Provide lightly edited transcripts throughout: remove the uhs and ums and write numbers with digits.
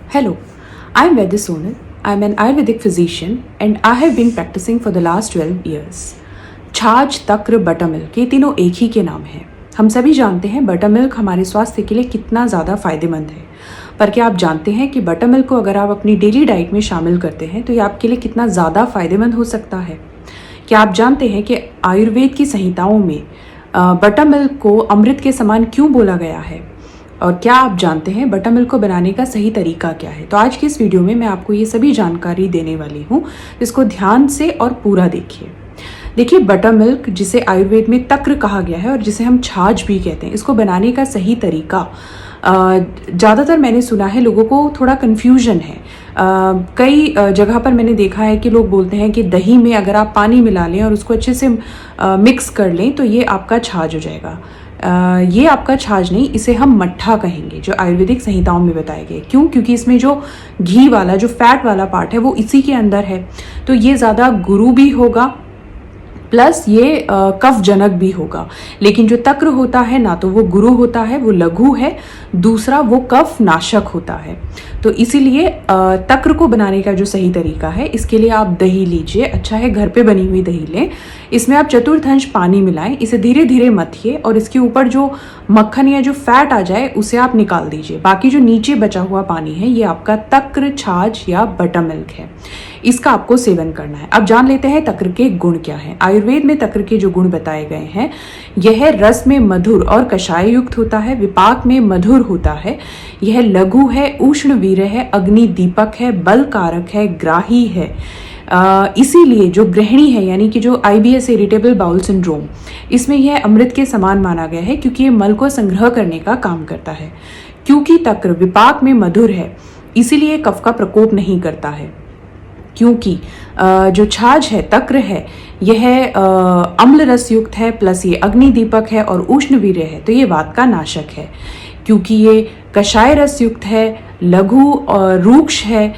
Hello, I'm Vedya Sonal. I'm an Ayurvedic physician and I have been practicing for the last 12 years. छाछ, तक्र, butter milk ये तीनों एक ही के नाम हैं। हम सभी जानते हैं बटर मिल्क हमारे स्वास्थ्य के लिए कितना ज़्यादा फायदेमंद है। पर क्या आप जानते हैं कि बटर मिल्क को अगर आप अपनी डेली डाइट में शामिल करते हैं तो ये आपके लिए कितना ज़्यादा फायदेमंद हो सकता है? क्या आप जानते हैं कि आयुर्वेद की संहिताओं में बटर मिल्क को अमृत के समान क्यों बोला गया है? और क्या आप जानते हैं बटर मिल्क को बनाने का सही तरीका क्या है? तो आज की इस वीडियो में मैं आपको ये सभी जानकारी देने वाली हूँ। इसको ध्यान से और पूरा देखिए बटर मिल्क जिसे आयुर्वेद में तक्र कहा गया है और जिसे हम छाछ भी कहते हैं, इसको बनाने का सही तरीका ज़्यादातर मैंने सुना है लोगों को थोड़ा कन्फ्यूजन है। कई जगह पर मैंने देखा है कि लोग बोलते हैं कि दही में अगर आप पानी मिला लें और उसको अच्छे से मिक्स कर लें तो ये आपका छाछ हो जाएगा। ये आपका छाछ नहीं, इसे हम मट्ठा कहेंगे जो आयुर्वेदिक संहिताओं में बताए गए। क्यों? क्योंकि इसमें जो घी वाला जो फैट वाला पार्ट है वो इसी के अंदर है, तो ये ज़्यादा गुरु भी होगा प्लस ये कफ जनक भी होगा। लेकिन जो तक्र होता है ना तो वो गुरु होता है, वो लघु है, दूसरा वो कफ नाशक होता है। तो इसीलिए तक्र को बनाने का जो सही तरीका है, इसके लिए आप दही लीजिए, अच्छा है घर पे बनी हुई दही लें। इसमें आप चतुर्थांश पानी मिलाएं, इसे धीरे धीरे मथिए और इसके ऊपर जो मक्खन या जो फैट आ जाए उसे आप निकाल दीजिए। बाकी जो नीचे बचा हुआ पानी है ये आपका तक्र, छाछ या बटर मिल्क है, इसका आपको सेवन करना है। अब जान लेते हैं तक्र के गुण क्या हैं। आयुर्वेद में तक्र के जो गुण बताए गए हैं, यह रस में मधुर और कषाय युक्त होता है, विपाक में मधुर होता है, यह लघु है, उष्ण वीर्य है, अग्नि दीपक है, बल कारक है, ग्राही है। इसीलिए जो गृहिणी है यानी कि जो IBS इरिटेबल बाउल सिंड्रोम, इसमें यह अमृत के समान माना गया है क्योंकि ये मल को संग्रह करने का काम करता है। क्योंकि तक्र विपाक में मधुर है इसीलिए कफ का प्रकोप नहीं करता है। क्योंकि जो छाछ है, तक्र है, यह अम्ल रस युक्त है प्लस ये अग्नि दीपक है और उष्ण वीर्य है, तो ये वात का नाशक है। क्योंकि ये कषाय रस युक्त है, लघु और रूक्ष है,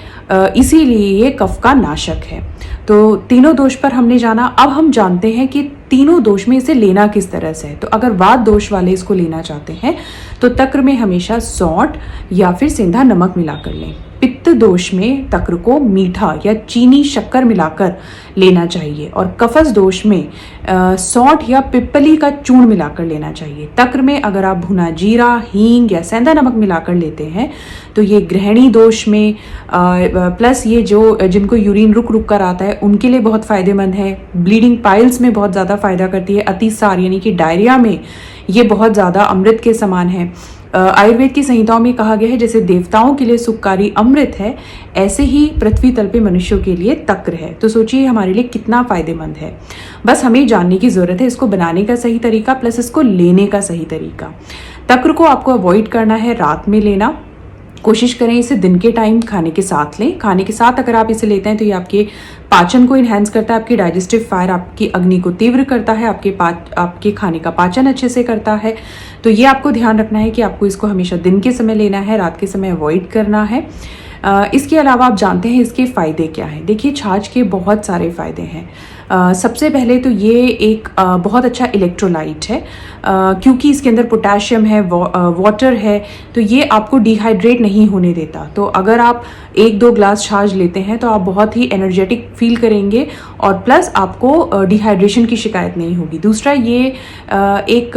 इसीलिए ये कफ का नाशक है। तो तीनों दोष पर हमने जाना। अब हम जानते हैं कि तीनों दोष में इसे लेना किस तरह से है। तो अगर वात दोष वाले इसको लेना चाहते हैं तो तक्र में हमेशा सौंठ या फिर सेंधा नमक मिलाकर लें। पित्त दोष में तक्र को मीठा या चीनी शक्कर मिलाकर लेना चाहिए और कफस दोष में सौंठ या पिप्पली का चूर्ण मिलाकर लेना चाहिए। तक्र में अगर आप भुना जीरा, हींग या सेंधा नमक मिलाकर लेते हैं तो ये गृहिणी दोष में प्लस ये जो जिनको यूरिन रुक रुक कर आता है उनके लिए बहुत फायदेमंद है। ब्लीडिंग पाइल्स में बहुत ज़्यादा फायदा करती है। अतिसार यानी कि डायरिया में ये बहुत ज़्यादा अमृत के समान है। आयुर्वेद की संहिताओं में कहा गया है जैसे देवताओं के लिए सुखकारी अमृत है, ऐसे ही पृथ्वी तल पे मनुष्यों के लिए तक्र है। तो सोचिए हमारे लिए कितना फायदेमंद है। बस हमें जानने की जरूरत है इसको बनाने का सही तरीका प्लस इसको लेने का सही तरीका। तक्र को आपको अवॉइड करना है रात में लेना। कोशिश करें इसे दिन के टाइम खाने के साथ लें। खाने के साथ अगर आप इसे लेते हैं तो ये आपके पाचन को इन्हेंस करता है, आपकी डाइजेस्टिव फायर, आपकी अग्नि को तीव्र करता है, आपके खाने का पाचन अच्छे से करता है। तो ये आपको ध्यान रखना है कि आपको इसको हमेशा दिन के समय लेना है, रात के समय अवॉइड करना है। इसके अलावा आप जानते हैं इसके फ़ायदे क्या हैं। देखिए छाछ के बहुत सारे फ़ायदे हैं। सबसे पहले तो ये एक बहुत अच्छा इलेक्ट्रोलाइट है क्योंकि इसके अंदर पोटेशियम है, वाटर है, तो ये आपको डिहाइड्रेट नहीं होने देता। तो अगर आप 1-2 ग्लास छाछ लेते हैं तो आप बहुत ही एनर्जेटिक फील करेंगे और प्लस आपको डिहाइड्रेशन की शिकायत नहीं होगी। दूसरा ये एक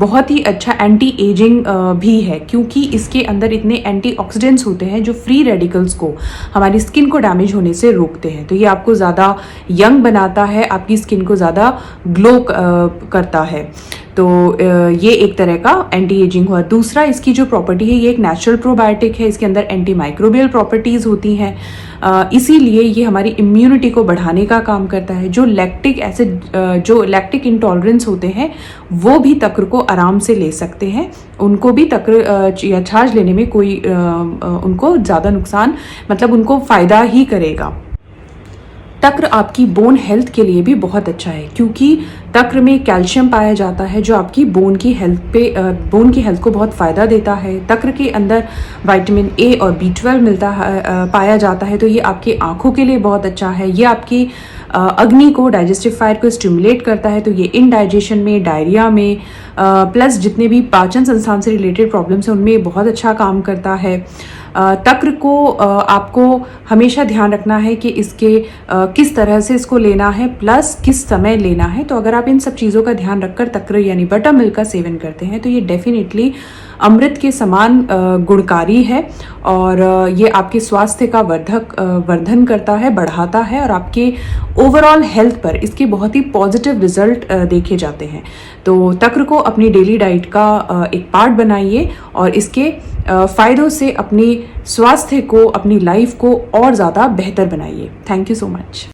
बहुत ही अच्छा एंटी एजिंग भी है क्योंकि इसके अंदर इतने एंटीऑक्सीडेंट्स होते हैं जो फ्री रेडिकल्स को, हमारी स्किन को डैमेज होने से रोकते हैं। तो ये आपको ज़्यादा यंग बनाता है, आपकी स्किन को ज़्यादा ग्लो करता है। तो ये एक तरह का एंटी एजिंग हुआ। दूसरा इसकी जो प्रॉपर्टी है ये एक नेचुरल प्रोबायोटिक है, इसके अंदर एंटी माइक्रोबियल प्रॉपर्टीज़ होती हैं, इसीलिए ये हमारी इम्यूनिटी को बढ़ाने का काम करता है। जो लैक्टिक एसिड, जो लैक्टिक इंटॉलरेंस होते हैं वो भी तक्र को आराम से ले सकते हैं, उनको भी तक्र या छाछ लेने में कोई उनको ज़्यादा नुकसान, मतलब उनको फ़ायदा ही करेगा। तक्र आपकी बोन हेल्थ के लिए भी बहुत अच्छा है क्योंकि तक्र में कैल्शियम पाया जाता है जो आपकी बोन की हेल्थ को बहुत फ़ायदा देता है। तक्र के अंदर विटामिन A और B12 पाया जाता है, तो ये आपकी आँखों के लिए बहुत अच्छा है। ये आपकी अग्नि को, डाइजेस्टिव फायर को स्टिमुलेट करता है, तो ये इनडाइजेशन में, डायरिया में, प्लस जितने भी पाचन संस्थान से रिलेटेड प्रॉब्लम्स हैं उनमें बहुत अच्छा काम करता है। तक्र को आपको हमेशा ध्यान रखना है कि इसके किस तरह से इसको लेना है, प्लस किस समय लेना है। तो अगर आप इन सब चीज़ों का ध्यान रखकर तक्र यानी बटर मिल्क का सेवन करते हैं तो ये डेफिनेटली अमृत के समान गुणकारी है और ये आपके स्वास्थ्य का वर्धन करता है, बढ़ाता है और आपके ओवरऑल हेल्थ पर इसके बहुत ही पॉजिटिव रिजल्ट देखे जाते हैं। तो तक्र को अपनी डेली डाइट का एक पार्ट बनाइए और इसके फ़ायदों से अपनी स्वास्थ्य को, अपनी लाइफ को और ज़्यादा बेहतर बनाइए। Thank you so much.